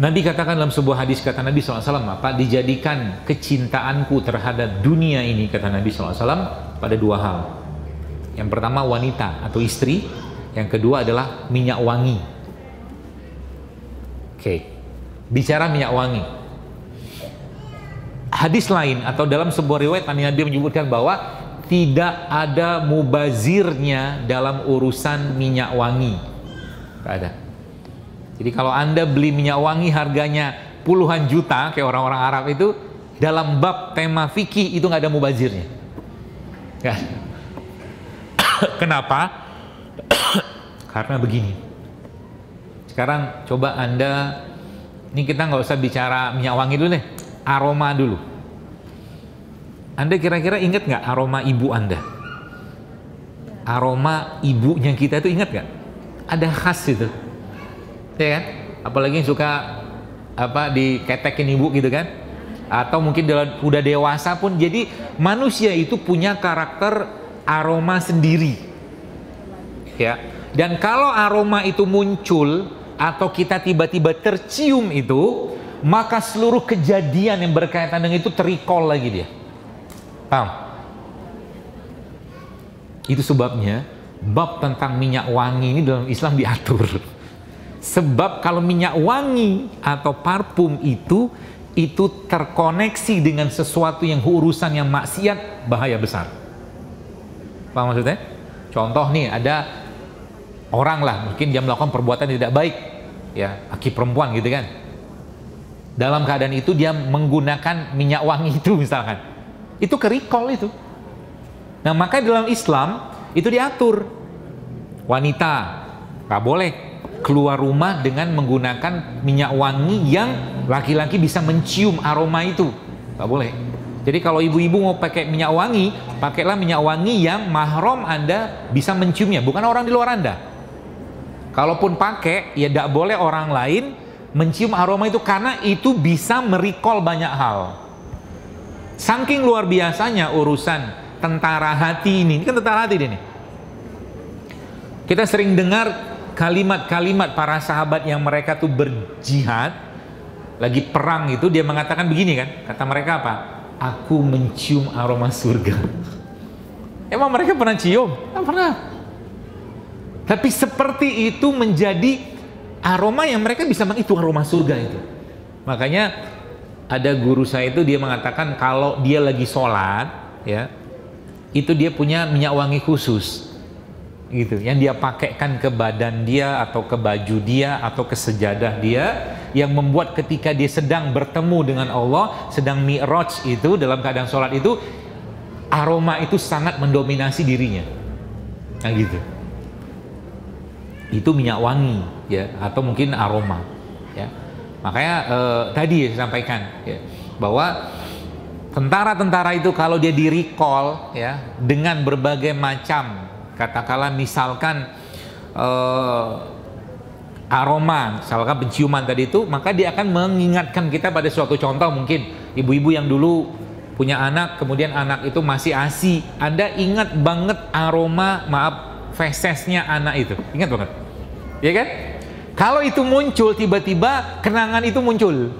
Nabi katakan dalam sebuah hadis, kata Nabi SAW, apa? Dijadikan kecintaanku terhadap dunia ini, kata Nabi SAW, pada dua hal. Yang pertama wanita atau istri, yang kedua adalah minyak wangi. Oke, bicara minyak wangi. Hadis lain atau dalam sebuah riwayat Nabi menyebutkan bahwa tidak ada mubazirnya dalam urusan minyak wangi. Tidak ada. Jadi kalau Anda beli minyak wangi harganya puluhan juta kayak orang-orang Arab itu, dalam bab tema fikih itu nggak ada mubazirnya. Ya. Kenapa? Karena begini. Sekarang coba Anda, ini kita nggak usah bicara minyak wangi dulu deh, aroma dulu. Anda kira-kira ingat nggak aroma ibu Anda? Aroma ibunya kita itu ingat nggak? Ada khas itu. Ya kan? Apalagi yang suka apa diketekin ibu gitu kan, atau mungkin udah dewasa pun. Jadi manusia itu punya karakter aroma sendiri ya, dan kalau aroma itu muncul atau kita tiba-tiba tercium itu, maka seluruh kejadian yang berkaitan dengan itu terrecall lagi dia. Paham? Itu sebabnya bab tentang minyak wangi ini dalam Islam diatur. Sebab kalau minyak wangi atau parfum itu terkoneksi dengan sesuatu yang urusan yang maksiat, bahaya besar. Paham maksudnya? Contoh nih, ada orang lah, mungkin dia melakukan perbuatan tidak baik, ya, laki perempuan gitu kan. Dalam keadaan itu dia menggunakan minyak wangi itu misalkan, itu ke-recall itu. Nah maka dalam Islam itu diatur, wanita nggak boleh keluar rumah dengan menggunakan minyak wangi yang laki-laki bisa mencium aroma itu, nggak boleh. Jadi kalau ibu-ibu mau pakai minyak wangi, pakailah minyak wangi yang mahram Anda bisa menciumnya, bukan orang di luar Anda. Kalaupun pakai, ya tidak boleh orang lain mencium aroma itu, karena itu bisa merecall banyak hal. Saking luar biasanya urusan tentara hati ini kan tentara hati ini. Kita sering dengar kalimat-kalimat para sahabat yang mereka tuh berjihad, lagi perang itu, dia mengatakan begini kan, kata mereka apa? Aku mencium aroma surga. Emang mereka pernah cium? Tidak pernah. Tapi seperti itu menjadi aroma yang mereka bisa itu aroma surga itu. Makanya ada guru saya itu, dia mengatakan kalau dia lagi sholat ya, itu dia punya minyak wangi khusus gitu, yang dia pakaikan ke badan dia atau ke baju dia atau ke sejadah dia, yang membuat ketika dia sedang bertemu dengan Allah, sedang mi'raj itu, dalam keadaan sholat itu, aroma itu sangat mendominasi dirinya. Nah gitu. Itu minyak wangi ya, atau mungkin aroma ya. Makanya tadi saya sampaikan ya, bahwa tentara-tentara itu kalau dia di-recall ya dengan berbagai macam, katakanlah misalkan aroma, misalkan penciuman tadi itu, maka dia akan mengingatkan kita pada suatu contoh. Mungkin ibu-ibu yang dulu punya anak, kemudian anak itu masih ASI, Anda ingat banget aroma, fesesnya anak itu, ingat banget ya kan? Kalau itu muncul tiba-tiba, kenangan itu muncul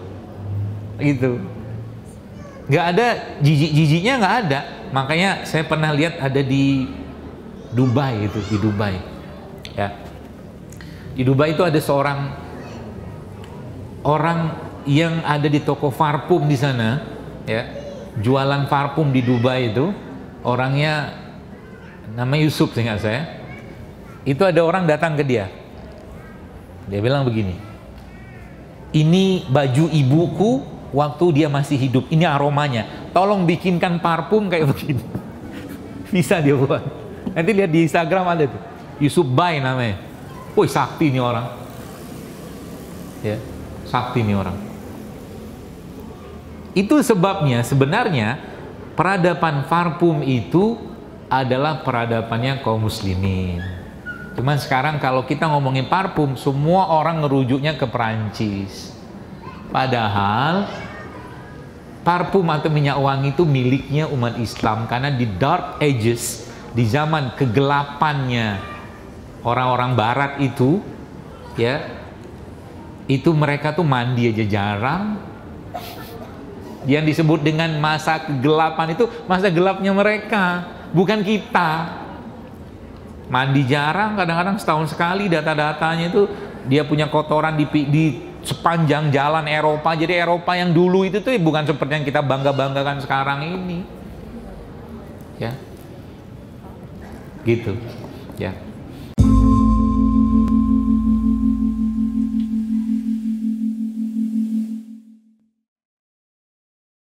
gitu, nggak ada jijik-jijiknya, nggak ada. Makanya saya pernah lihat ada di Dubai itu, di Dubai ya, di Dubai itu ada seorang orang yang ada di toko parfum di sana ya, jualan parfum di Dubai itu, orangnya namanya Yusuf seingat saya. Itu ada orang datang ke dia, dia bilang begini, ini baju ibuku waktu dia masih hidup, ini aromanya, tolong bikinkan parfum kayak begini. Bisa dia buat. Nanti lihat di Instagram ada tuh, Yusuf Bai namanya. Woi, sakti nih orang ya, sakti nih orang. Itu sebabnya sebenarnya peradaban parfum itu adalah peradabannya kaum muslimin. Cuman sekarang kalau kita ngomongin parfum, semua orang ngerujuknya ke Perancis. Padahal parfum atau minyak wangi itu miliknya umat Islam, karena di dark ages, di zaman kegelapannya orang-orang barat itu ya, Itu mereka tuh mandi aja jarang. Yang disebut dengan masa kegelapan itu masa gelapnya mereka, bukan kita. Mandi jarang, kadang-kadang setahun sekali data-datanya itu. Dia punya kotoran di sepanjang jalan Eropa. Jadi Eropa yang dulu itu tuh bukan seperti yang kita bangga-banggakan sekarang ini. Ya. Gitu. Ya.